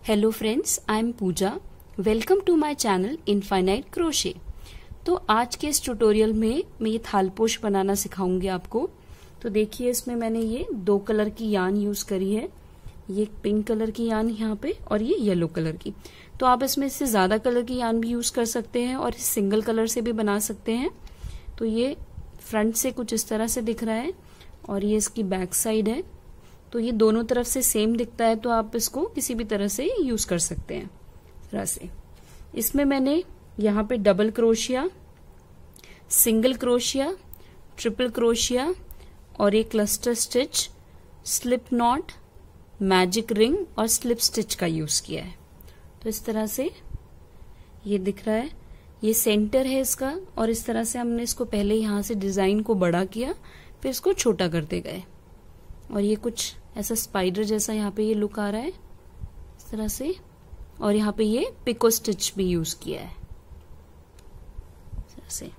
Hello friends, I am Pooja. Welcome to my channel infinite crochet. तो आज के इस ट्यूटोरियल में मैं ये थालपोश बनाना सिखाऊंगी आपको। तो देखिए, इसमें मैंने ये 2 कलर की यान यूज करी है। ये पिंक कलर की यान यहाँ पे और ये येलो कलर की। तो आप इसमें इससे ज्यादा कलर की यान भी यूज कर सकते हैं और सिंगल कलर से भी बना सकते हैं। तो ये फ्रंट से कुछ इस तरह से दिख रहा है और ये इसकी बैक साइड है। तो ये दोनों तरफ से सेम दिखता है, तो आप इसको किसी भी तरह से यूज कर सकते हैं तरह से। इसमें मैंने यहाँ पे double crochet, single crochet, triple crochet और एक cluster stitch, slip not, magic ring और स्लिप स्टिच का यूज किया है। तो इस तरह से ये दिख रहा है। ये सेंटर है इसका और इस तरह से हमने इसको पहले यहाँ से डिजाइन को बड़ा किया, फिर इसको छोटा करते गए और ये कुछ ऐसा स्पाइडर जैसा यहाँ पे ये लुक आ रहा है इस तरह से। और यहाँ पे ये पिको स्टिच भी यूज किया है इस तरह से।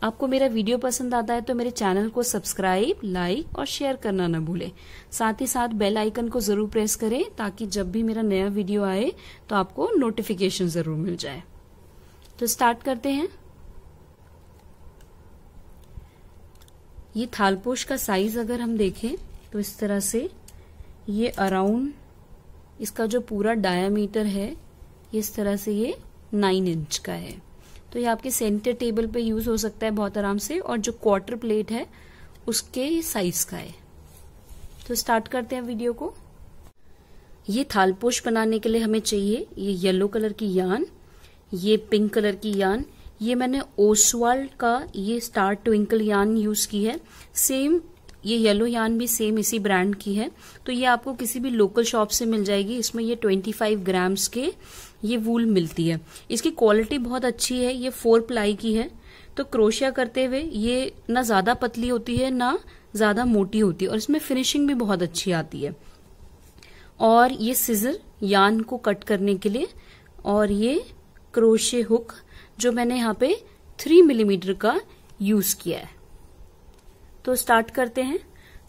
आपको मेरा वीडियो पसंद आता है तो मेरे चैनल को सब्सक्राइब, लाइक और शेयर करना ना भूलें। साथ ही साथ बेल आइकन को जरूर प्रेस करें ताकि जब भी मेरा नया वीडियो आए तो आपको नोटिफिकेशन जरूर मिल जाए। तो स्टार्ट करते हैं। ये थालपोश का साइज अगर हम देखें तो इस तरह से ये अराउंड इसका जो पूरा डायामीटर है इस तरह से ये 9 इंच का है। तो ये आपके सेंटर टेबल पे यूज हो सकता है बहुत आराम से। और जो क्वार्टर प्लेट है उसके साइज का है। तो स्टार्ट करते हैं वीडियो को। ये थालपोश बनाने के लिए हमें चाहिए ये येलो कलर की यान, ये पिंक कलर की यान। ये मैंने ओसवाल्ड का ये स्टार ट्विंकल यान यूज की है। सेम ये येलो यान भी सेम इसी ब्रांड की है। तो ये आपको किसी भी लोकल शॉप से मिल जाएगी। इसमें ये 25 ग्राम्स के ये वूल मिलती है। इसकी क्वालिटी बहुत अच्छी है। ये 4 प्लाई की है। तो क्रोशिया करते हुए ये ना ज्यादा पतली होती है ना ज्यादा मोटी होती है और इसमें फिनिशिंग भी बहुत अच्छी आती है। और ये सिजर यान को कट करने के लिए और ये क्रोशे हुक जो मैंने यहाँ पे 3 मिलीमीटर का यूज किया है। तो स्टार्ट करते हैं।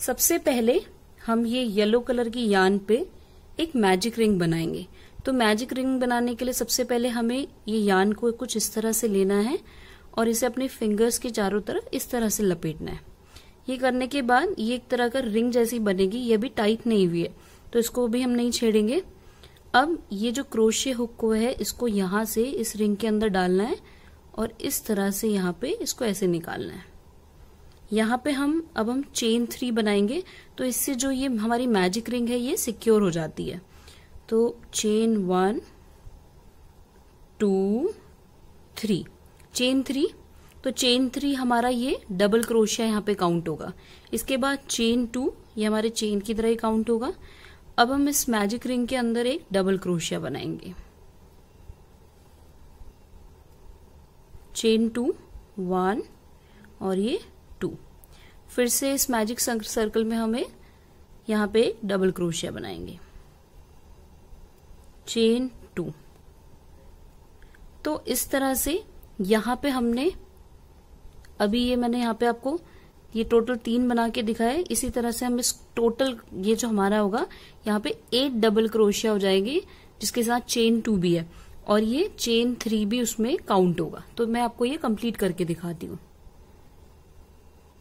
सबसे पहले हम ये येलो कलर की यान पे एक मैजिक रिंग बनाएंगे। तो मैजिक रिंग बनाने के लिए सबसे पहले हमें ये यान को कुछ इस तरह से लेना है और इसे अपने फिंगर्स के चारों तरफ इस तरह से लपेटना है। ये करने के बाद ये एक तरह का रिंग जैसी बनेगी। ये भी टाइट नहीं हुई है तो इसको भी हम नहीं छेड़ेंगे। अब ये जो क्रोशे हुक को है इसको यहाँ से इस रिंग के अंदर डालना है और इस तरह से यहाँ पे इसको ऐसे निकालना है। यहाँ पे अब हम चेन 3 बनाएंगे। तो इससे जो ये हमारी मैजिक रिंग है ये सिक्योर हो जाती है। तो चेन 1 2 3, चेन 3। तो चेन 3 हमारा ये डबल क्रोशिया यहाँ पे काउंट होगा। इसके बाद चेन 2 ये हमारे चेन की तरह ही काउंट होगा। अब हम इस मैजिक रिंग के अंदर एक डबल क्रोशिया बनाएंगे। चेन 2 1 और ये 2। फिर से इस मैजिक सर्कल में हमें यहाँ पे डबल क्रोशिया बनाएंगे। चेन 2। तो इस तरह से यहाँ पे हमने अभी ये मैंने यहाँ पे आपको ये टोटल 3 बना के दिखाया है। इसी तरह से हम इस टोटल ये जो हमारा होगा यहाँ पे 8 डबल क्रोशिया हो जाएगी जिसके साथ चेन 2 भी है और ये चेन 3 भी उसमें काउंट होगा। तो मैं आपको ये कंप्लीट करके दिखाती हूँ।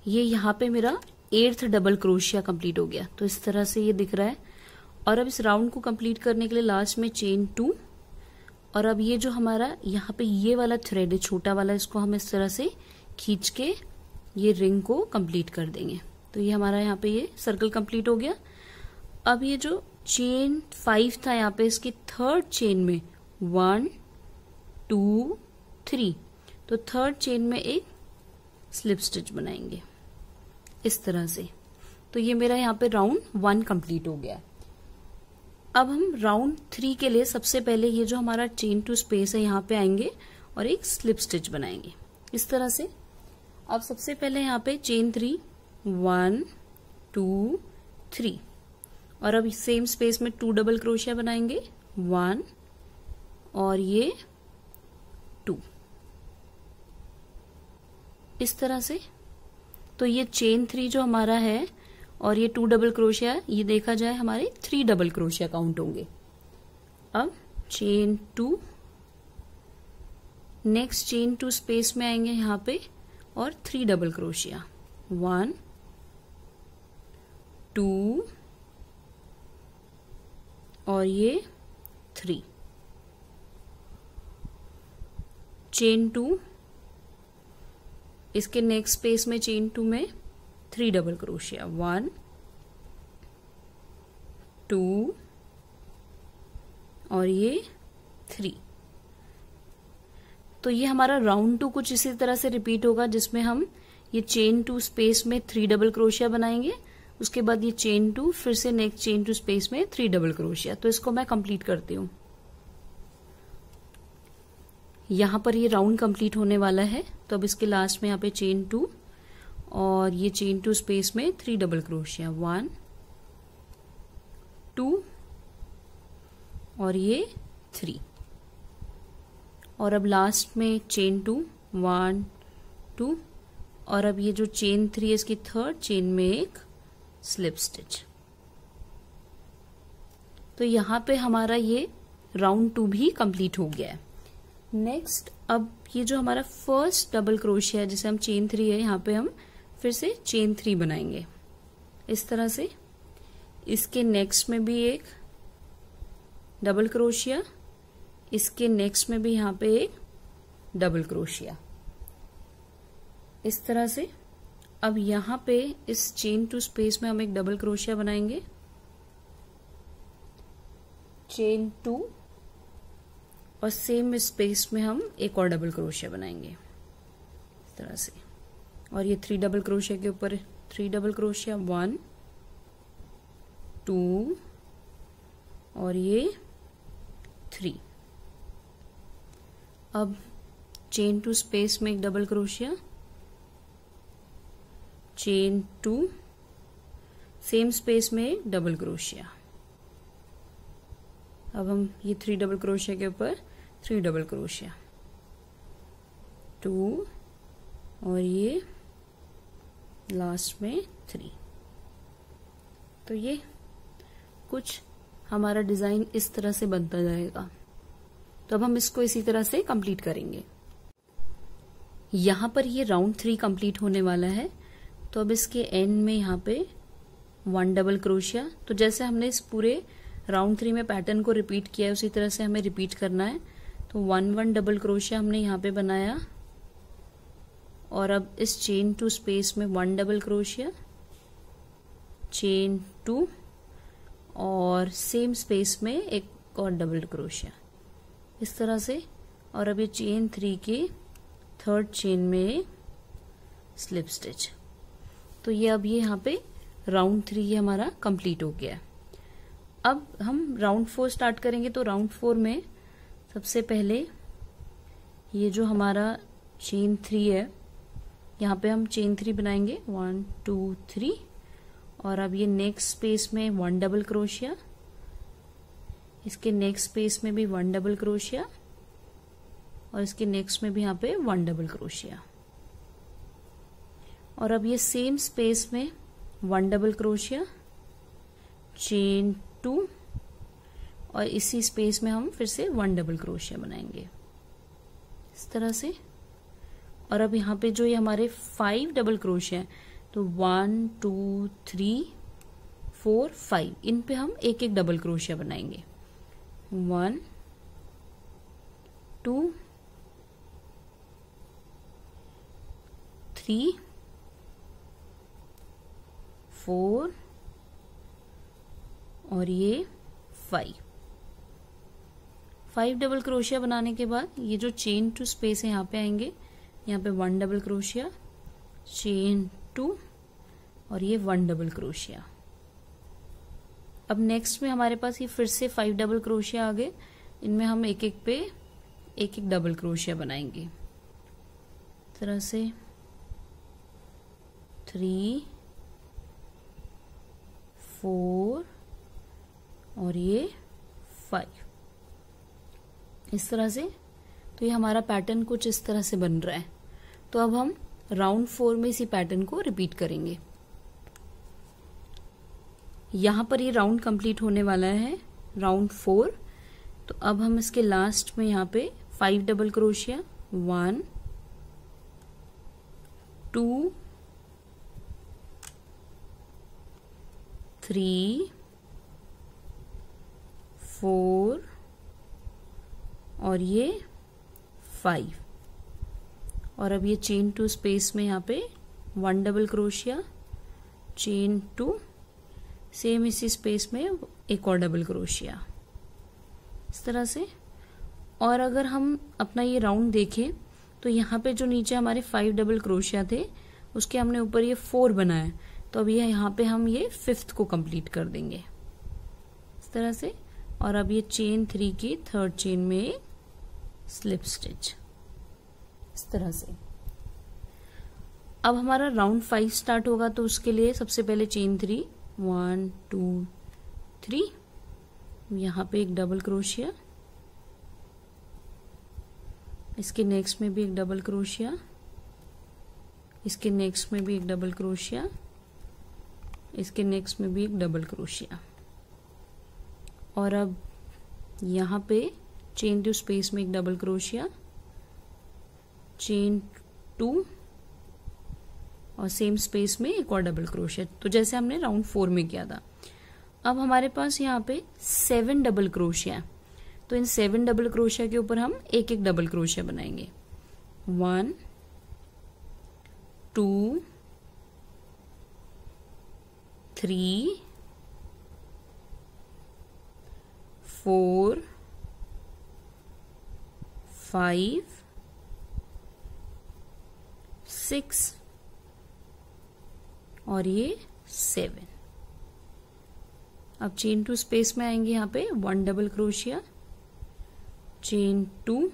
ये यहाँ पे मेरा 8th डबल क्रोशिया कंप्लीट हो गया। तो इस तरह से ये दिख रहा है। और अब इस राउंड को कंप्लीट करने के लिए लास्ट में चेन 2 और अब ये जो हमारा यहाँ पे ये वाला थ्रेड है छोटा वाला, इसको हम इस तरह से खींच के ये रिंग को कंप्लीट कर देंगे। तो ये हमारा यहाँ पे ये सर्कल कंप्लीट हो गया। अब ये जो चेन 5 था यहाँ पे इसकी 3rd चेन में 1 2 3, तो 3rd चेन में एक स्लिप स्टिच बनाएंगे इस तरह से। तो ये मेरा यहाँ पे राउंड 1 कंप्लीट हो गया। अब हम राउंड 3 के लिए सबसे पहले ये जो हमारा चेन 2 स्पेस है यहाँ पे आएंगे और एक स्लिप स्टिच बनाएंगे इस तरह से। अब सबसे पहले यहाँ पे चेन 3 1 2 3 और अब सेम स्पेस में 2 डबल क्रोशिया बनाएंगे 1 और ये 2 इस तरह से। तो ये चेन 3 जो हमारा है और ये 2 डबल क्रोशिया, ये देखा जाए हमारे 3 डबल क्रोशिया काउंट होंगे। अब चेन 2, नेक्स्ट चेन 2 स्पेस में आएंगे यहाँ पे और 3 डबल क्रोशिया, 1 2 और ये 3, चेन 2, इसके नेक्स्ट स्पेस में चेन 2 में 3 डबल क्रोशिया, 1 2 और ये 3। तो ये हमारा राउंड 2 कुछ इसी तरह से रिपीट होगा, जिसमें हम ये चेन 2 स्पेस में 3 डबल क्रोशिया बनाएंगे, उसके बाद ये चेन 2, फिर से नेक्स्ट चेन 2 स्पेस में 3 डबल क्रोशिया। तो इसको मैं कंप्लीट करती हूँ। यहां पर ये राउंड कंप्लीट होने वाला है, तो अब इसके लास्ट में यहाँ पे चेन 2 और ये चेन 2 स्पेस में 3 डबल क्रोशिया, 1 2 और ये 3, और अब लास्ट में चेन 2 1 2 और अब ये जो चेन 3 है इसकी थर्ड चेन में एक स्लिप स्टिच। तो यहां पे हमारा ये राउंड 2 भी कंप्लीट हो गया है। नेक्स्ट अब ये जो हमारा फर्स्ट डबल क्रोशिया है, जिसे हम चेन 3 है, यहाँ पे हम फिर से चेन 3 बनाएंगे इस तरह से। इसके नेक्स्ट में भी एक डबल क्रोशिया, इसके नेक्स्ट में भी यहाँ पे एक डबल क्रोशिया इस तरह से। अब यहाँ पे इस चेन 2 स्पेस में हम एक डबल क्रोशिया बनाएंगे, चेन 2 और सेम स्पेस में हम एक और डबल क्रोशिया बनाएंगे इस तरह से, और ये 3 डबल क्रोशिया के ऊपर 3 डबल क्रोशिया, 1 2 और ये 3। अब चेन 2 स्पेस में एक double crochet, chain 2 same space में एक डबल क्रोशिया। अब हम ये 3 डबल क्रोशिया के ऊपर 3 डबल क्रोशिया, 2 और ये लास्ट में 3। तो ये कुछ हमारा डिजाइन इस तरह से बनता जाएगा। तो अब हम इसको इसी तरह से कंप्लीट करेंगे। यहां पर ये राउंड 3 कंप्लीट होने वाला है, तो अब इसके एंड में यहाँ पे 1 डबल क्रोशिया। तो जैसे हमने इस पूरे राउंड 3 में पैटर्न को रिपीट किया है, उसी तरह से हमें रिपीट करना है। तो 1 डबल क्रोशिया हमने यहाँ पे बनाया, और अब इस चेन 2 स्पेस में 1 डबल क्रोशिया, चेन 2 और सेम स्पेस में एक और डबल क्रोशिया इस तरह से। और अब ये चेन 3 की थर्ड चेन में स्लिप स्टिच। तो ये अब ये यहाँ पे राउंड 3 ये हमारा कंप्लीट हो गया। अब हम राउंड 4 स्टार्ट करेंगे। तो राउंड 4 में सबसे पहले ये जो हमारा चेन 3 है, यहाँ पे हम चेन 3 बनाएंगे, 1 2 3, और अब ये नेक्स्ट स्पेस में 1 डबल क्रोशिया, इसके नेक्स्ट स्पेस में भी 1 डबल क्रोशिया, और इसके नेक्स्ट में भी यहाँ पे 1 डबल क्रोशिया, और अब ये सेम स्पेस में 1 डबल क्रोशिया, चेन 2, और इसी स्पेस में हम फिर से 1 डबल क्रोशिया बनाएंगे इस तरह से। और अब यहाँ पे जो ये हमारे 5 डबल क्रोशिया है, तो 1 2 3 4 5, इन पे हम एक एक डबल क्रोशिया बनाएंगे, 1 2 3 4 और ये 5 डबल क्रोशिया बनाने के बाद ये जो चेन 2 स्पेस है यहाँ पे आएंगे, यहाँ पे 1 डबल क्रोशिया, चेन 2 और ये 1 डबल क्रोशिया। अब नेक्स्ट में हमारे पास ये फिर से 5 डबल क्रोशिया आ गए, इनमें हम एक एक पे एक एक डबल क्रोशिया बनाएंगे इस तरह से, 3 4 और ये 5 इस तरह से। तो ये हमारा पैटर्न कुछ इस तरह से बन रहा है। तो अब हम राउंड 4 में इसी पैटर्न को रिपीट करेंगे। यहां पर ये राउंड कंप्लीट होने वाला है, राउंड 4। तो अब हम इसके लास्ट में यहाँ पे 5 डबल क्रोशिया, 1 2 3 4 और ये 5 और अब ये चेन 2 स्पेस में यहाँ पे 1 डबल क्रोशिया, चेन 2, सेम इसी स्पेस में एक और डबल क्रोशिया, इस तरह से। और अगर हम अपना ये राउंड देखें तो यहाँ पे जो नीचे हमारे 5 डबल क्रोशिया थे उसके हमने ऊपर ये 4 बनाया, तो अब ये यहाँ पे हम ये 5th को कंप्लीट कर देंगे इस तरह से। और अब ये चेन 3 की 3rd चेन में स्लिप स्टिच इस तरह से। अब हमारा राउंड 5 स्टार्ट होगा, तो उसके लिए सबसे पहले चेन 3, 1 2 3, यहाँ पे एक डबल क्रोशिया, इसके नेक्स्ट में भी एक डबल क्रोशिया, इसके नेक्स्ट में भी एक डबल क्रोशिया, इसके नेक्स्ट में भी एक डबल क्रोशिया। और अब यहाँ पे चेन 2 स्पेस में एक डबल क्रोशिया, चेन 2 और सेम स्पेस में एक और डबल क्रोशिया, तो जैसे हमने राउंड 4 में किया था। अब हमारे पास यहाँ पे 7 डबल क्रोशिया, तो इन 7 डबल क्रोशिया के ऊपर हम एक एक डबल क्रोशिया बनाएंगे। 1 2 3 4 5 6 और ये 7। अब चेन 2 स्पेस में आएंगे यहाँ पे 1 डबल क्रोशिया, चेन 2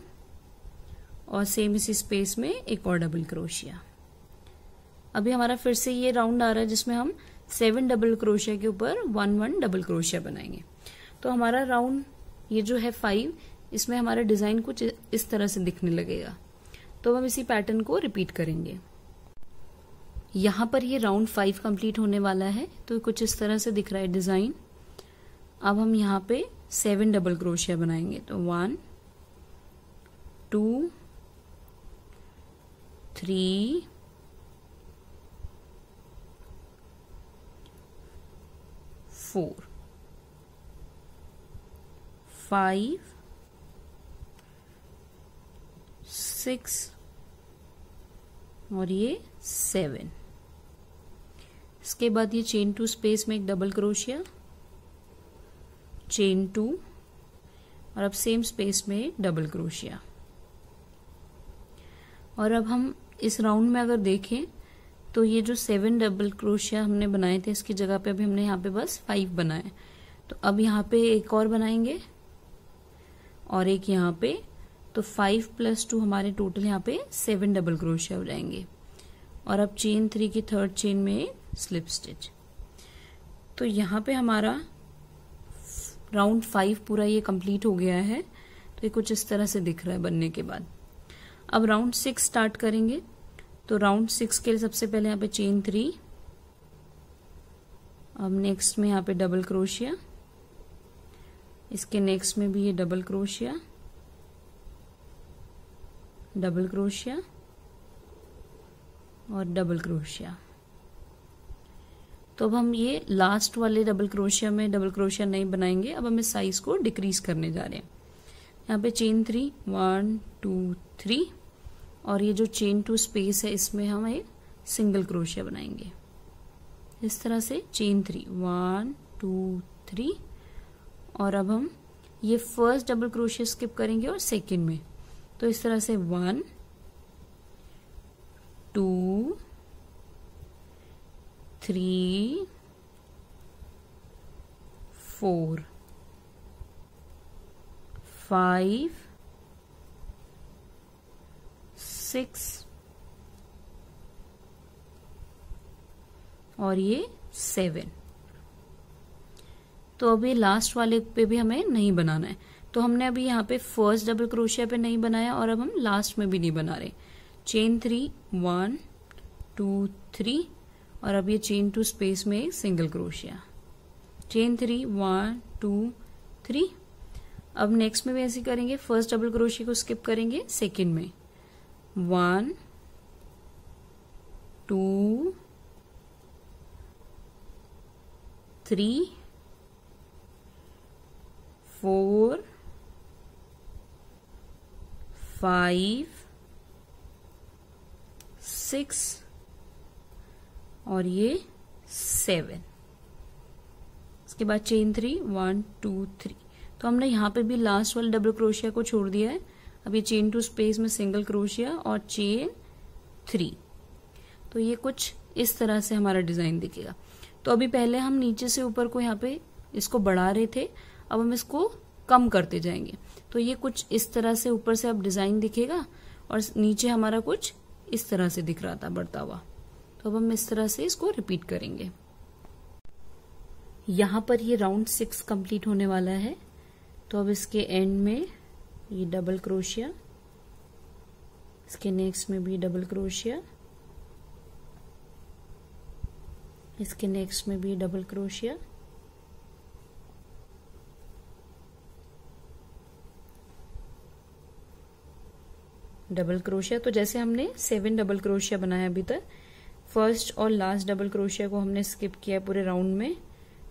और सेम इसी स्पेस में एक और डबल क्रोशिया। अभी हमारा फिर से ये राउंड आ रहा है जिसमें हम 7 डबल क्रोशिया के ऊपर 1 डबल क्रोशिया बनाएंगे। तो हमारा राउंड ये जो है 5, इसमें हमारा डिजाइन कुछ इस तरह से दिखने लगेगा। तो हम इसी पैटर्न को रिपीट करेंगे। यहाँ पर ये राउंड 5 कंप्लीट होने वाला है, तो कुछ इस तरह से दिख रहा है डिजाइन। अब हम यहाँ पे 7 डबल क्रोशिया बनाएंगे, तो 1 2 3 4 5 6 और ये 7। इसके बाद ये चेन 2 स्पेस में एक डबल क्रोशिया, चेन 2 और अब सेम स्पेस में एक डबल क्रोशिया। और अब हम इस राउंड में अगर देखें तो ये जो 7 डबल क्रोशिया हमने बनाए थे इसकी जगह पे अभी हमने यहाँ पे बस 5 बनाए। तो अब यहाँ पे एक और बनाएंगे और एक यहाँ पे, तो 5 + 2 हमारे टोटल यहाँ पे 7 डबल क्रोशिया हो जाएंगे। और अब चेन 3 की 3rd चेन में स्लिप स्टिच। तो यहाँ पे हमारा राउंड 5 पूरा ये कंप्लीट हो गया है। तो ये कुछ इस तरह से दिख रहा है बनने के बाद। अब राउंड 6 स्टार्ट करेंगे। तो राउंड 6 के लिए सबसे पहले यहाँ पे चेन 3, अब नेक्स्ट में यहाँ पे डबल क्रोशिया, इसके नेक्स्ट में भी ये डबल क्रोशिया, डबल क्रोशिया और डबल क्रोशिया। तो अब हम ये लास्ट वाले डबल क्रोशिया में डबल क्रोशिया नहीं बनाएंगे, अब हम इस साइज को डिक्रीज करने जा रहे हैं। यहाँ पे चेन 3 1 2 3 और ये जो चेन 2 स्पेस है इसमें हम एक सिंगल क्रोशिया बनाएंगे इस तरह से। चेन 3 1 2 3 और अब हम ये फर्स्ट डबल क्रोशिया स्किप करेंगे और सेकंड में, तो इस तरह से 1 2 3 4 5 6 और ये 7। तो अभी लास्ट वाले पे भी हमें नहीं बनाना है, तो हमने अभी यहाँ पे फर्स्ट डबल क्रोशिया पे नहीं बनाया और अब हम लास्ट में भी नहीं बना रहे। चेन 3 1 2 3 और अब ये चेन 2 स्पेस में एक सिंगल क्रोशिया, चेन 3 1 2 3 अब नेक्स्ट में भी ऐसे करेंगे, फर्स्ट डबल क्रोशिया को स्किप करेंगे सेकेंड में, 1 2 3 4 5 6 और ये 7। इसके बाद चेन 3 1 2 3। तो हमने यहाँ पे भी लास्ट वाले डबल क्रोशिया को छोड़ दिया है। अब ये चेन 2 स्पेस में सिंगल क्रोशिया और चेन 3। तो ये कुछ इस तरह से हमारा डिजाइन दिखेगा। तो अभी पहले हम नीचे से ऊपर को यहाँ पे इसको बढ़ा रहे थे, अब हम इसको कम करते जाएंगे। तो ये कुछ इस तरह से ऊपर से अब डिजाइन दिखेगा और नीचे हमारा कुछ इस तरह से दिख रहा था बढ़ता हुआ। तो अब हम इस तरह से इसको रिपीट करेंगे। यहाँ पर ये राउंड 6 कंप्लीट होने वाला है। तो अब इसके एंड में ये डबल क्रोशिया, इसके नेक्स्ट में भी डबल क्रोशिया, इसके नेक्स्ट में भी डबल क्रोशिया, डबल क्रोशिया। तो जैसे हमने 7 डबल क्रोशिया बनाया अभी तक, फर्स्ट और लास्ट डबल क्रोशिया को हमने स्किप किया पूरे राउंड में,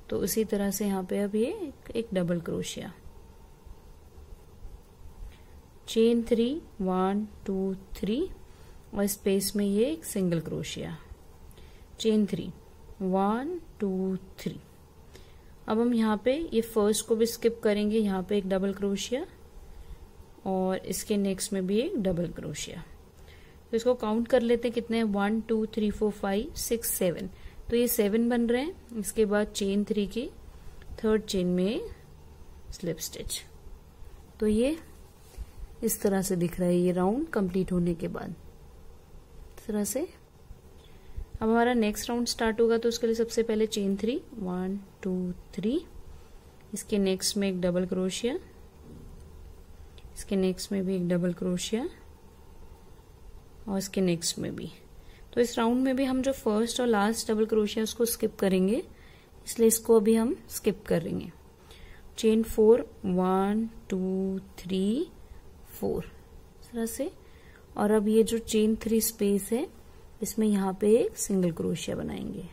तो उसी तरह से यहाँ पे अब ये एक डबल क्रोशिया, चेन 3 1 2 3 और स्पेस में ये एक सिंगल क्रोशिया, चेन 3 1 2 3। अब हम यहाँ पे ये फर्स्ट को भी स्किप करेंगे, यहाँ पे एक डबल क्रोशिया और इसके नेक्स्ट में भी एक डबल क्रोशिया। तो इसको काउंट कर लेते हैं कितने, 1 2 3 4 5 6 7। तो ये 7 बन रहे हैं। इसके बाद चेन 3 की थर्ड चेन में स्लिप स्टिच। तो ये इस तरह से दिख रहा है ये राउंड कंप्लीट होने के बाद, इस तरह से। अब हमारा नेक्स्ट राउंड स्टार्ट होगा, तो उसके लिए सबसे पहले चेन 3 1 2 3, इसके नेक्स्ट में एक डबल क्रोशिया, इसके नेक्स्ट में भी एक डबल क्रोशिया और इसके नेक्स्ट में भी। तो इस राउंड में भी हम जो फर्स्ट और लास्ट डबल क्रोशिया उसको स्किप करेंगे, इसलिए इसको अभी हम स्किप करेंगे। चेन 4 1 2 3 4 इस तरह से। और अब ये जो चेन 3 स्पेस है, इसमें यहाँ पे एक सिंगल क्रोशिया बनाएंगे,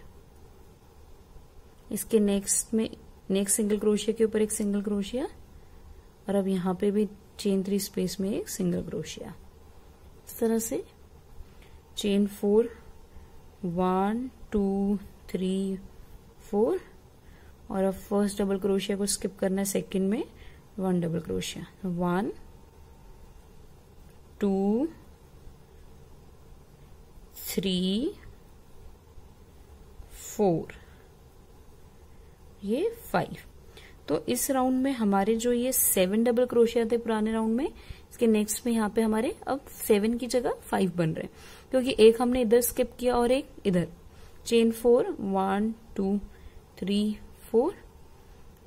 इसके नेक्स्ट में नेक्स्ट सिंगल क्रोशिया के ऊपर एक सिंगल क्रोशिया और अब यहाँ पे भी चेन 3 स्पेस में एक सिंगल क्रोशिया, इस तरह से। चेन 4 1 2 3 4 और अब फर्स्ट डबल क्रोशिया को स्किप करना है, सेकंड में 1 डबल क्रोशिया, 1 2 3 4 ये 5। तो इस राउंड में हमारे जो ये 7 डबल क्रोशिया थे पुराने राउंड में, इसके नेक्स्ट में यहाँ पे हमारे अब 7 की जगह 5 बन रहे हैं, क्योंकि एक हमने इधर स्किप किया और एक इधर। चेन 4 1 2 3 4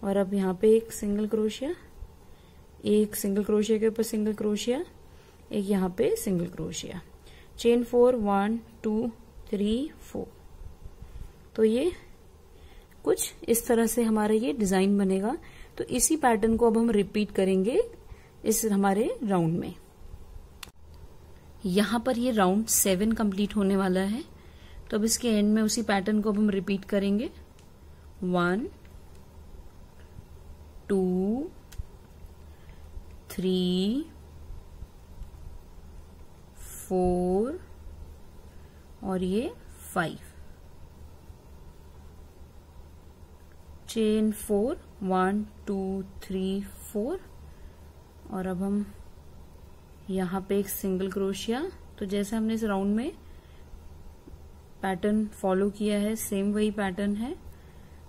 और अब यहाँ पे एक सिंगल क्रोशिया, एक सिंगल क्रोशिया के ऊपर सिंगल क्रोशिया, एक यहाँ पे सिंगल क्रोशिया, चेन 4 1 2 3 4। तो ये कुछ इस तरह से हमारा ये डिजाइन बनेगा। तो इसी पैटर्न को अब हम रिपीट करेंगे इस हमारे राउंड में। यहाँ पर ये राउंड 7 कंप्लीट होने वाला है। तो अब इसके एंड में उसी पैटर्न को अब हम रिपीट करेंगे, 1 2 3 4 और ये 5। चेन 4 1 2 3 4 और अब हम यहाँ पे एक सिंगल क्रोशिया। तो जैसे हमने इस राउंड में पैटर्न फॉलो किया है, सेम वही पैटर्न है।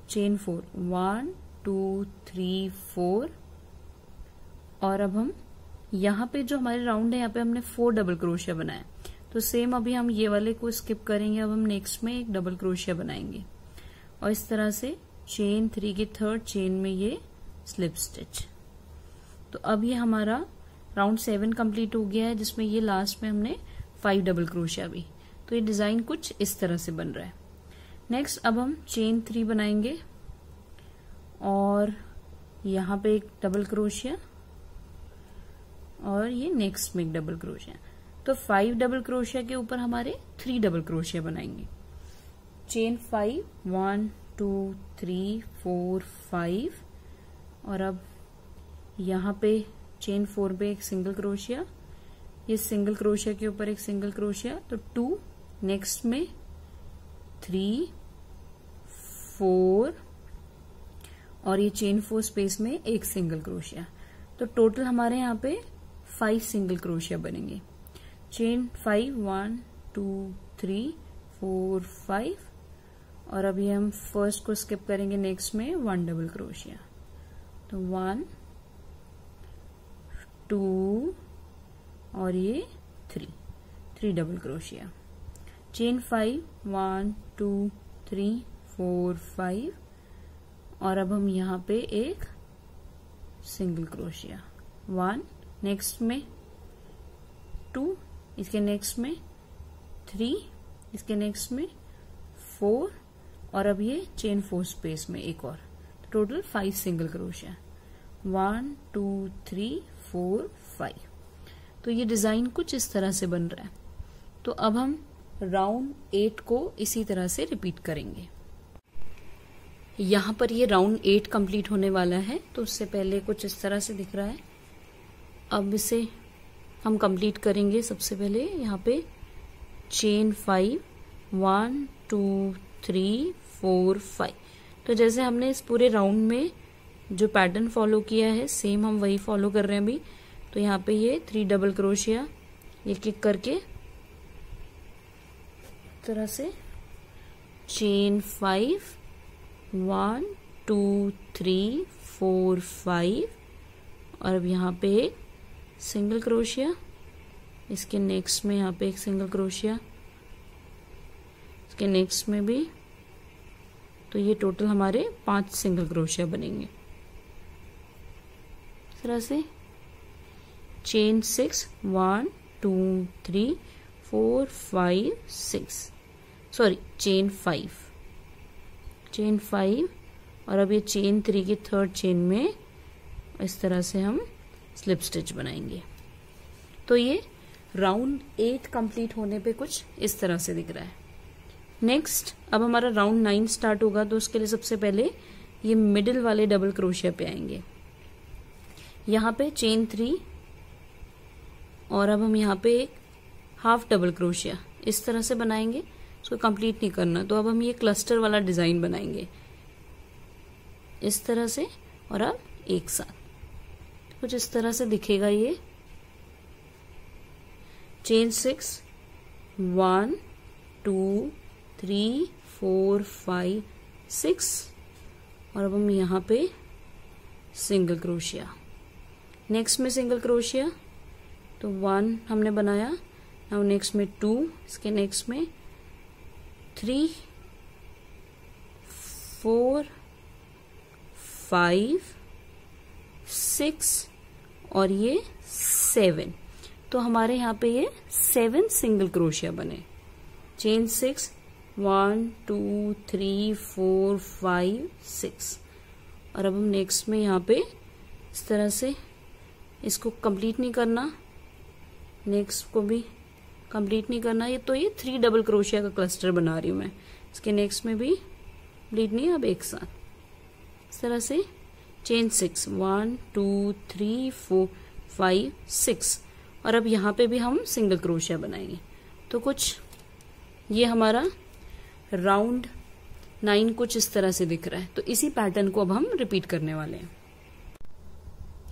चेन 4 1 2 3 4 और अब हम यहाँ पे जो हमारे राउंड है, यहाँ पे हमने 4 डबल क्रोशिया बनाया। तो सेम अभी हम ये वाले को स्किप करेंगे, अब हम नेक्स्ट में एक डबल क्रोशिया बनाएंगे और इस तरह से चेन 3 की थर्ड चेन में ये स्लिप स्टिच। तो अब ये हमारा राउंड 7 कंप्लीट हो गया है, जिसमें ये लास्ट में हमने 5 डबल क्रोशिया भी। तो ये डिजाइन कुछ इस तरह से बन रहा है। नेक्स्ट अब हम चेन 3 बनाएंगे और यहाँ पे एक डबल क्रोशिया और ये नेक्स्ट में एक डबल क्रोशिया। तो 5 डबल क्रोशिया के ऊपर हमारे 3 डबल क्रोशिया बनाएंगे। चेन 5, 1 2 3 4 5 और अब यहाँ पे चेन 4 पे एक सिंगल क्रोशिया, ये सिंगल क्रोशिया के ऊपर एक सिंगल क्रोशिया, तो 2, नेक्स्ट में 3 4 और ये चेन 4 स्पेस में एक सिंगल क्रोशिया। तो टोटल हमारे यहाँ पे 5 सिंगल क्रोशिया बनेंगे। चेन 5, 1 2 3 4 5 और अभी हम फर्स्ट को स्किप करेंगे, नेक्स्ट में 1 डबल क्रोशिया। तो 1 2 और ये 3 डबल क्रोशिया। चेन 5, 1 2 3 4 5 और अब हम यहाँ पे एक सिंगल क्रोशिया, 1, नेक्स्ट में 2, इसके नेक्स्ट में 3, इसके नेक्स्ट में 4 और अब ये चेन 4 स्पेस में एक और, टोटल 5 सिंगल क्रोशिया, 1 2 3 4 5। तो ये डिजाइन कुछ इस तरह से बन रहा है। तो अब हम राउंड 8 को इसी तरह से रिपीट करेंगे। यहाँ पर ये राउंड 8 कंप्लीट होने वाला है, तो उससे पहले कुछ इस तरह से दिख रहा है। अब इसे हम कंप्लीट करेंगे। सबसे पहले यहाँ पे चेन 5, 1 2 3 4 5। तो जैसे हमने इस पूरे राउंड में जो पैटर्न फॉलो किया है, सेम हम वही फॉलो कर रहे हैं अभी। तो यहाँ पे ये 3 डबल क्रोशिया एक एक करके तरह से चेन 5, 1 2 3 4 5 और अब यहाँ पे एक सिंगल क्रोशिया, इसके नेक्स्ट में यहाँ पे एक सिंगल क्रोशिया, इसके नेक्स्ट में भी। तो ये टोटल हमारे 5 सिंगल क्रोशिया बनेंगे। इस तरह से चेन 6, 1 2 3 4 5 6, सॉरी चेन 5 और अब ये चेन 3 की थर्ड चेन में इस तरह से हम स्लिप स्टिच बनाएंगे। तो ये राउंड 8 कंप्लीट होने पे कुछ इस तरह से दिख रहा है। नेक्स्ट अब हमारा राउंड 9 स्टार्ट होगा, तो उसके लिए सबसे पहले ये मिडिल वाले डबल क्रोशिया पे आएंगे। यहाँ पे चेन 3 और अब हम यहाँ पे एक हाफ डबल क्रोशिया इस तरह से बनाएंगे, इसको कंप्लीट नहीं करना। तो अब हम ये क्लस्टर वाला डिजाइन बनाएंगे इस तरह से और अब एक साथ कुछ इस तरह से दिखेगा ये। चेन 6, 1 2 3 4 5 6 और अब हम यहाँ पे सिंगल क्रोशिया, नेक्स्ट में सिंगल क्रोशिया, तो 1 हमने बनाया, नाउ नेक्स्ट में 2, इसके नेक्स्ट में 3 4 5 6 और ये 7। तो हमारे यहाँ पे ये 7 सिंगल क्रोशिया बने। चेन 6, 1 2 3 4 5 6 और अब हम नेक्स्ट में यहाँ पे इस तरह से इसको कंप्लीट नहीं करना, नेक्स्ट को भी कंप्लीट नहीं करना। ये तो ये 3 डबल क्रोशिया का क्लस्टर बना रही हूं मैं, इसके नेक्स्ट में भी कंप्लीट नहीं, अब एक साथ इस तरह से चेन 6, 1 2 3 4 5 6 और अब यहाँ पे भी हम सिंगल क्रोशिया बनाएंगे। तो कुछ ये हमारा राउंड 9 कुछ इस तरह से दिख रहा है। तो इसी पैटर्न को अब हम रिपीट करने वाले हैं।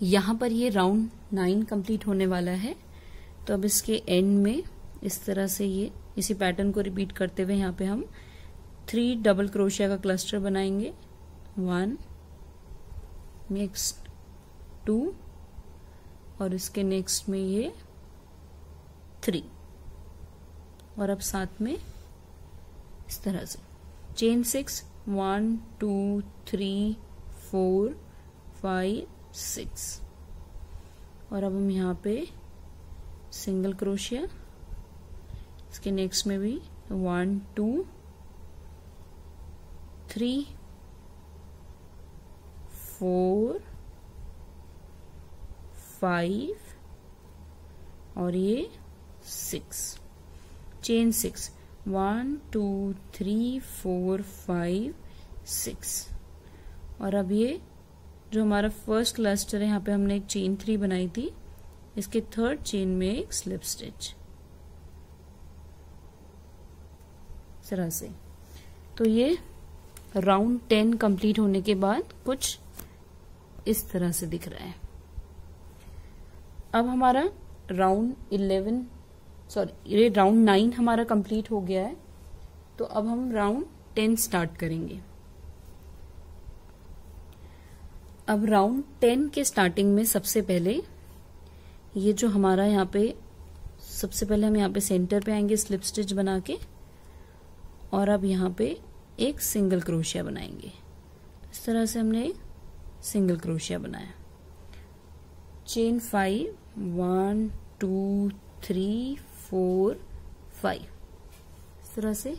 यहाँ पर ये राउंड 9 कंप्लीट होने वाला है, तो अब इसके एंड में इस तरह से ये इसी पैटर्न को रिपीट करते हुए यहाँ पे हम 3 डबल क्रोशिया का क्लस्टर बनाएंगे। 1, नेक्स्ट 2 और इसके नेक्स्ट में ये 3 और अब साथ में इस तरह से चेन 6, 1 2 3 4 5 6 और अब हम यहाँ पे सिंगल क्रोशिया, इसके नेक्स्ट में भी 1 2 3 4 5 और ये 6, चेन 6, 1 2 3 4 5 6। और अब ये जो हमारा फर्स्ट क्लस्टर है, यहाँ पे हमने एक चेन 3 बनाई थी, इसके थर्ड चेन में एक स्लिप स्टिच इस तरह से। तो ये राउंड 10 कंप्लीट होने के बाद कुछ इस तरह से दिख रहा है। अब हमारा राउंड 9 हमारा कंप्लीट हो गया है। तो अब हम राउंड 10 स्टार्ट करेंगे। अब राउंड 10 के स्टार्टिंग में सबसे पहले ये जो हमारा यहाँ पे सबसे पहले हम यहाँ पे सेंटर पे आएंगे स्लिप स्टिच बना के, और अब यहाँ पे एक सिंगल क्रोशिया बनाएंगे। इस तरह से हमने एक सिंगल क्रोशिया बनाया। चेन 5, 1 2 3 4 5 इस तरह से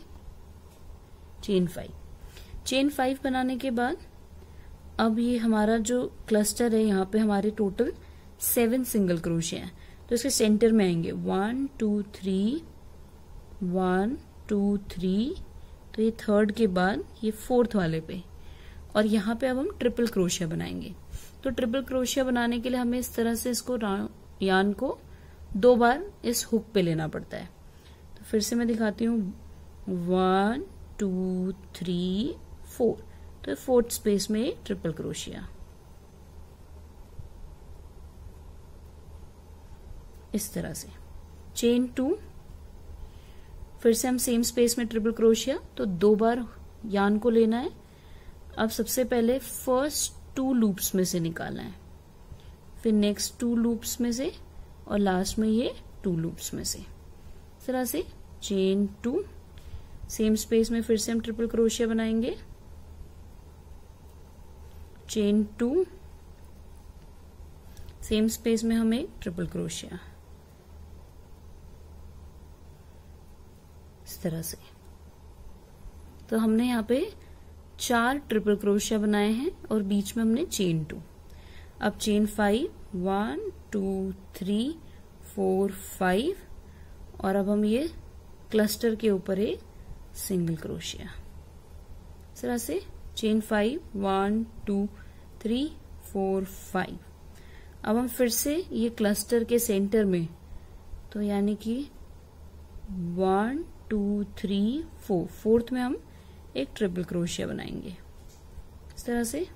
चेन 5 बनाने के बाद अब ये हमारा जो क्लस्टर है, यहाँ पे हमारे टोटल 7 सिंगल क्रोशिया है। तो इसके सेंटर में आएंगे 1 2 3 1 2 3, तो ये थर्ड के बाद ये फोर्थ वाले पे, और यहाँ पे अब हम ट्रिपल क्रोशिया बनाएंगे। तो ट्रिपल क्रोशिया बनाने के लिए हमें इस तरह से इसको यान को 2 बार इस हुक पे लेना पड़ता है। तो फिर से मैं दिखाती हूँ 1 2 3 4, तो फोर्थ स्पेस में एक ट्रिपल क्रोशिया इस तरह से। चेन 2, फिर से हम सेम स्पेस में ट्रिपल क्रोशिया, तो 2 बार यान को लेना है। अब सबसे पहले फर्स्ट 2 लूप्स में से निकालना है, फिर नेक्स्ट 2 लूप्स में से, और लास्ट में ये 2 लूप्स में से इस तरह से। चेन 2, सेम स्पेस में फिर से हम ट्रिपल क्रोशिया बनाएंगे। चेन 2, सेम स्पेस में हम एक ट्रिपल क्रोशिया इस तरह से। तो हमने यहाँ पे 4 ट्रिपल क्रोशिया बनाए हैं और बीच में हमने चेन 2। अब चेन 5, 1 2 3 4 5, और अब हम ये क्लस्टर के ऊपर एक सिंगल क्रोशिया इस तरह से। चेन 5, 1 2 3 4 5। अब हम फिर से ये क्लस्टर के सेंटर में, तो यानी कि 1 2 3 4, फोर्थ में हम एक ट्रिपल क्रोशिया बनाएंगे इस तरह से।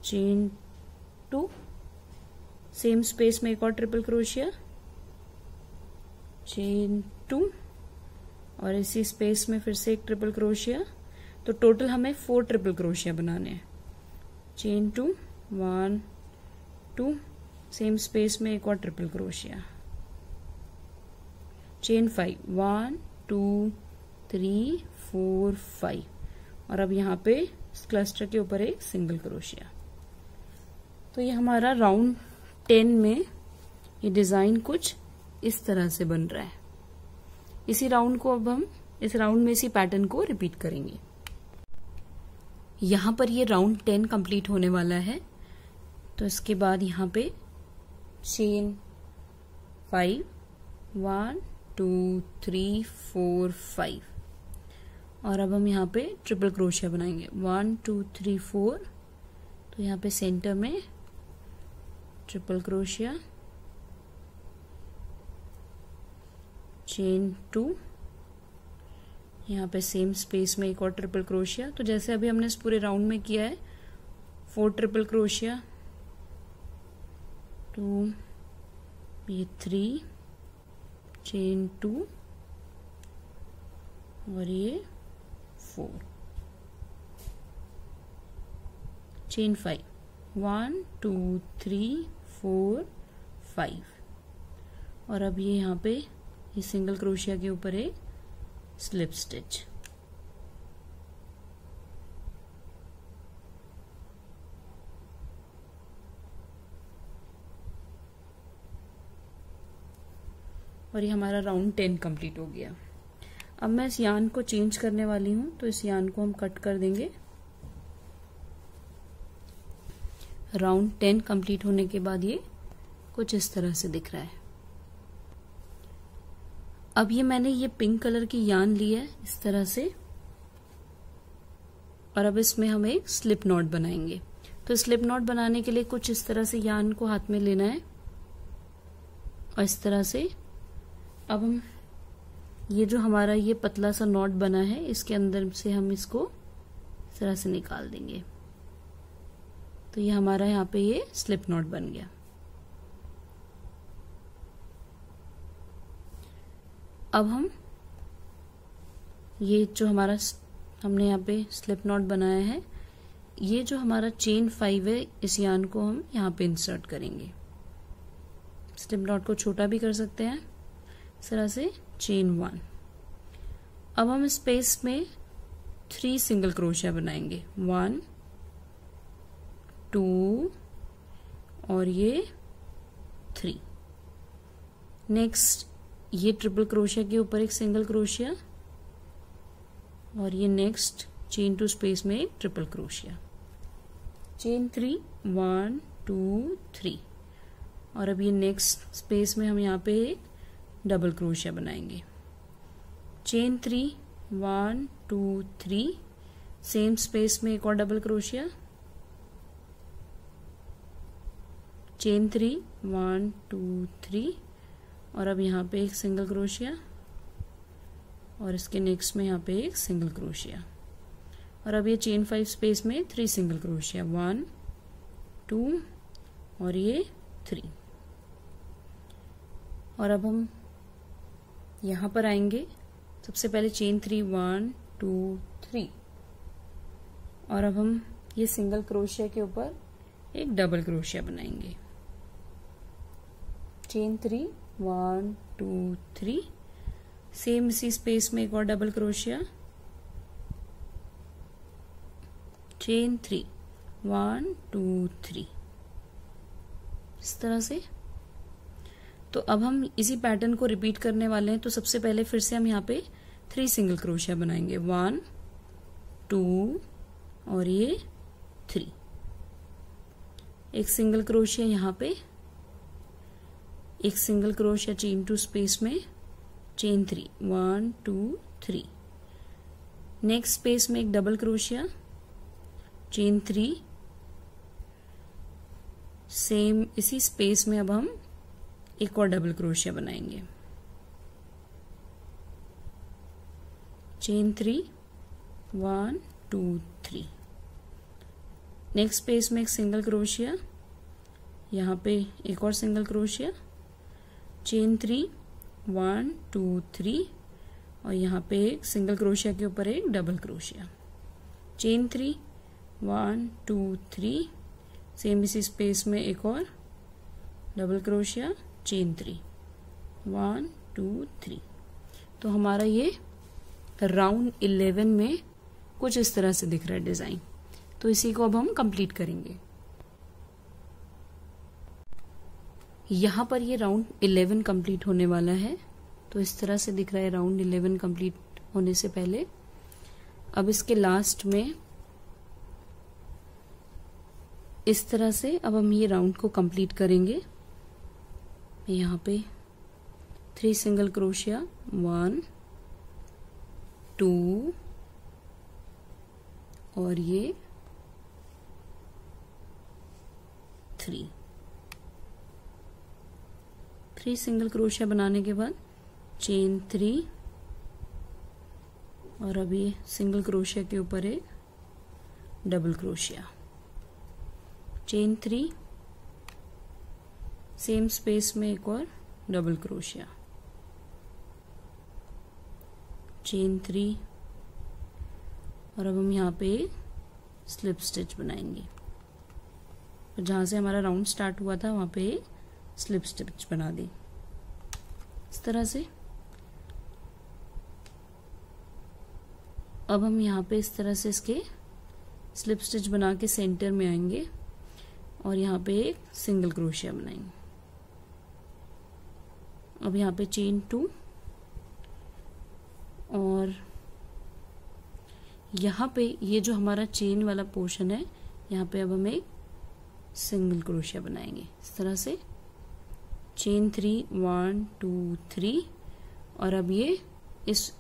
चेन 2, सेम स्पेस में एक और ट्रिपल क्रोशिया, चेन 2, और इसी स्पेस में फिर से एक ट्रिपल क्रोशिया। तो टोटल हमें 4 ट्रिपल क्रोशिया बनाने हैं। चेन 2, 1 2, सेम स्पेस में एक और ट्रिपल क्रोशिया। चेन 5, 1 2 3 4 5, और अब यहाँ पे इस क्लस्टर के ऊपर एक सिंगल क्रोशिया। तो ये हमारा राउंड 10 में ये डिजाइन कुछ इस तरह से बन रहा है। इसी राउंड को अब हम इस राउंड में इसी पैटर्न को रिपीट करेंगे। यहाँ पर ये राउंड 10 कंप्लीट होने वाला है। तो इसके बाद यहाँ पे चेन 5, 1 2 3 4 5, और अब हम यहाँ पे ट्रिपल क्रोशिया बनाएंगे 1 2 3 4। तो यहाँ पे सेंटर में ट्रिपल क्रोशिया, चेन 2, यहाँ पे सेम स्पेस में एक और ट्रिपल क्रोशिया। तो जैसे अभी हमने इस पूरे राउंड में किया है, 4 ट्रिपल क्रोशिया, 2 ये 3, चेन 2, और ये 4, चेन 5, 1 2 3 4 5, और अब ये यहाँ पे ये सिंगल क्रोशिया के ऊपर एक स्लिप स्टिच। और ये हमारा राउंड 10 कंप्लीट हो गया। अब मैं इस यान को चेंज करने वाली हूं, तो इस यान को हम कट कर देंगे। राउंड 10 कंप्लीट होने के बाद ये कुछ इस तरह से दिख रहा है। अब ये मैंने ये पिंक कलर की यान ली है इस तरह से, और अब इसमें हम एक स्लिप नॉट बनाएंगे। तो स्लिप नॉट बनाने के लिए कुछ इस तरह से यान को हाथ में लेना है और इस तरह से अब हम ये जो हमारा ये पतला सा नॉट बना है इसके अंदर से हम इसको इस तरह से निकाल देंगे। तो ये हमारा यहाँ पे ये स्लिप नॉट बन गया। अब हम ये जो हमारा हमने यहाँ पे स्लिप नॉट बनाया है, ये जो हमारा चेन 5 है इस यान को हम यहाँ पे इंसर्ट करेंगे। स्लिप नॉट को छोटा भी कर सकते हैं इस तरह से। चेन 1। अब हम स्पेस में 3 सिंगल क्रोशिया बनाएंगे। 1 2 और ये 3। नेक्स्ट ये ट्रिपल क्रोशिया के ऊपर एक सिंगल क्रोशिया और ये नेक्स्ट चेन 2 स्पेस में एक ट्रिपल क्रोशिया। चेन 3 1 2 3 और अब ये नेक्स्ट स्पेस में हम यहाँ पे एक डबल क्रोशिया बनाएंगे। चेन 3 1 2 3 सेम स्पेस में एक और डबल क्रोशिया। चेन 3 1 2 3 और अब यहाँ पे एक सिंगल क्रोशिया और इसके नेक्स्ट में यहाँ पे एक सिंगल क्रोशिया। और अब ये चेन 5 स्पेस में 3 सिंगल क्रोशिया। 1 2 और ये 3। और अब हम यहाँ पर आएंगे। सबसे पहले चेन 3 1 2 3 और अब हम ये सिंगल क्रोशिया के ऊपर एक डबल क्रोशिया बनाएंगे। चेन 3 1 2 3 सेम इसी स्पेस में एक और डबल क्रोशिया। चेन 3 1 2 3 इस तरह से। तो अब हम इसी पैटर्न को रिपीट करने वाले हैं। तो सबसे पहले फिर से हम यहाँ पे 3 सिंगल क्रोशिया बनाएंगे। 1 2 और ये 3। एक सिंगल क्रोशिया यहाँ पे, एक सिंगल क्रोशिया चेन 2 स्पेस में। चेन 3 1 2 3 नेक्स्ट स्पेस में एक डबल क्रोशिया। चेन 3 सेम इसी स्पेस में अब हम एक और डबल क्रोशिया बनाएंगे। चेन 3 1 2 3 नेक्स्ट स्पेस में एक सिंगल क्रोशिया, यहाँ पे एक और सिंगल क्रोशिया। चेन 3 1 2 3 और यहाँ पे एक सिंगल क्रोशिया के ऊपर एक डबल क्रोशिया। चेन 3 1 2 3 सेम इसी स्पेस में एक और डबल क्रोशिया। चेन 3 1 2 3। तो हमारा ये राउंड 11 में कुछ इस तरह से दिख रहा है डिजाइन। तो इसी को अब हम कंप्लीट करेंगे। यहाँ पर ये राउंड 11 कंप्लीट होने वाला है। तो इस तरह से दिख रहा है राउंड 11 कंप्लीट होने से पहले। अब इसके लास्ट में इस तरह से अब हम ये राउंड को कंप्लीट करेंगे। यहाँ पे 3 सिंगल क्रोशिया 1 2 और ये 3 सिंगल क्रोशिया बनाने के बाद चेन 3 और अब ये सिंगल क्रोशिया के ऊपर एक double crochet. Chain 3 same space में एक और डबल क्रोशिया। चेन 3 और अब हम यहाँ पे स्लिप स्टिच बनाएंगे। जहां से हमारा राउंड स्टार्ट हुआ था वहां पे स्लिप स्टिच बना दी इस तरह से। अब हम यहाँ पे इस तरह से इसके स्लिप स्टिच बना के सेंटर में आएंगे और यहाँ पे एक सिंगल क्रोशिया बनाएंगे। अब यहाँ पे चेन 2 और यहाँ पे ये जो हमारा चेन वाला पोर्शन है यहाँ पे अब हम एक सिंगल क्रोशिया बनाएंगे इस तरह से। चेन 3 1 2 3 और अब ये इस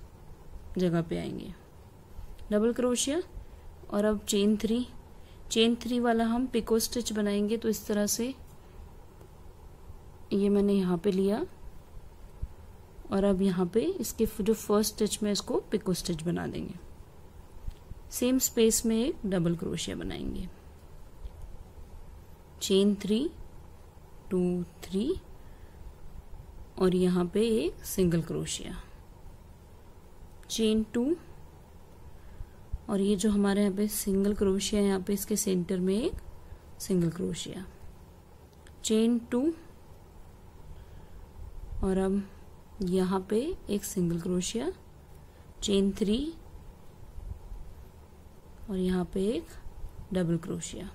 जगह पे आएंगे, डबल क्रोशिया और अब चेन 3 वाला हम पिको स्टिच बनाएंगे। तो इस तरह से ये मैंने यहाँ पे लिया और अब यहाँ पे इसके जो फर्स्ट स्टिच में इसको पिको स्टिच बना देंगे। सेम स्पेस में एक डबल क्रोशिया बनाएंगे, चेन 3 2 3 और यहाँ पे एक सिंगल क्रोशिया, चेन 2 और ये जो हमारे यहाँ पे सिंगल क्रोशिया है यहाँ पे इसके सेंटर में एक सिंगल क्रोशिया, चेन 2 और अब यहाँ पे एक सिंगल क्रोशिया, चेन 3 और यहाँ पे एक डबल क्रोशिया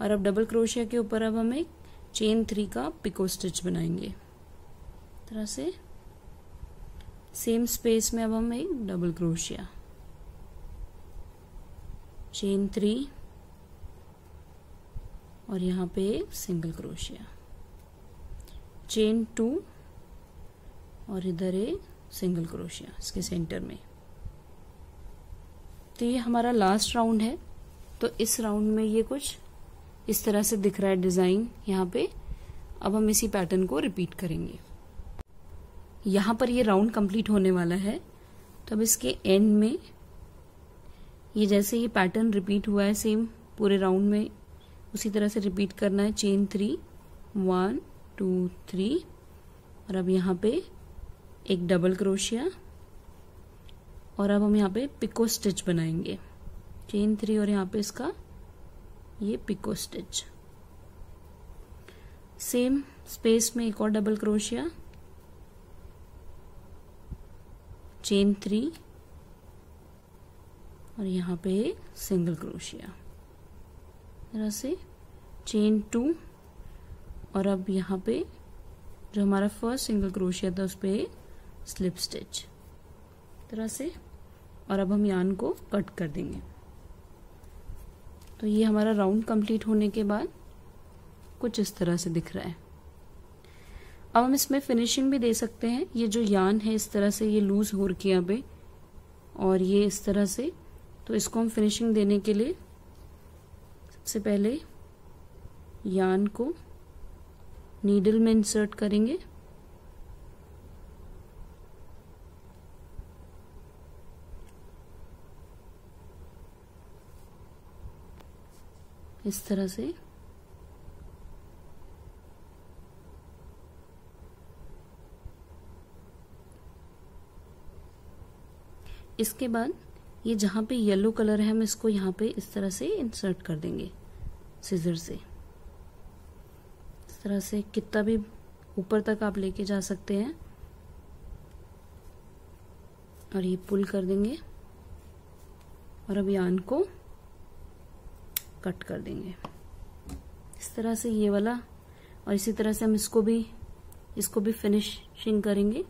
और अब डबल क्रोशिया के ऊपर अब हम एक चेन 3 का पिको स्टिच बनाएंगे। इस तरह से सेम स्पेस में अब हम एक डबल क्रोशिया, चेन 3 और यहाँ पे एक सिंगल क्रोशिया, चेन 2 और इधर एक सिंगल क्रोशिया इसके सेंटर में। तो ये हमारा लास्ट राउंड है। तो इस राउंड में ये कुछ इस तरह से दिख रहा है डिजाइन यहाँ पे। अब हम इसी पैटर्न को रिपीट करेंगे। यहाँ पर ये राउंड कंप्लीट होने वाला है। तो अब इसके एंड में ये जैसे ये पैटर्न रिपीट हुआ है सेम पूरे राउंड में उसी तरह से रिपीट करना है। चेन 3 1 2 3 और अब यहाँ पे एक डबल क्रोशिया और अब हम यहाँ पे पिको स्टिच बनाएंगे। चेन 3 और यहाँ पे इसका ये पिको स्टिच, सेम स्पेस में एक और डबल क्रोशिया, चेन 3 और यहाँ पे एक सिंगल क्रोशिया, तरह से चेन 2 और अब यहाँ पे जो हमारा फर्स्ट सिंगल क्रोशिया था उस पे स्लिप स्टिच तरह से और अब हम यार्न को कट कर देंगे। तो ये हमारा राउंड कंप्लीट होने के बाद कुछ इस तरह से दिख रहा है। अब हम इसमें फिनिशिंग भी दे सकते हैं। ये जो यार्न है इस तरह से ये लूज हो रखी है यहाँ पे और ये इस तरह से, तो इसको हम फिनिशिंग देने के लिए सबसे पहले यार्न को नीडल में इंसर्ट करेंगे इस तरह से। इसके बाद ये जहां पे येलो कलर है हम इसको यहाँ पे इस तरह से इंसर्ट कर देंगे सीजर से। इस तरह से कितना भी ऊपर तक आप लेके जा सकते हैं और ये पुल कर देंगे और अब यार्न को कट कर देंगे इस तरह से ये वाला। और इसी तरह से हम इसको भी फिनिशिंग करेंगे।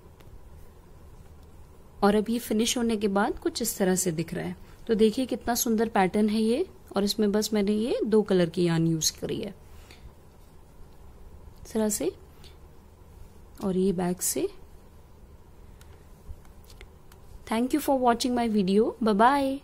और अब ये फिनिश होने के बाद कुछ इस तरह से दिख रहा है। तो देखिए कितना सुंदर पैटर्न है ये और इसमें बस मैंने ये 2 कलर की यार्न यूज करी है इस तरह से और ये बैक से। Thank you for watching my video. Bye bye.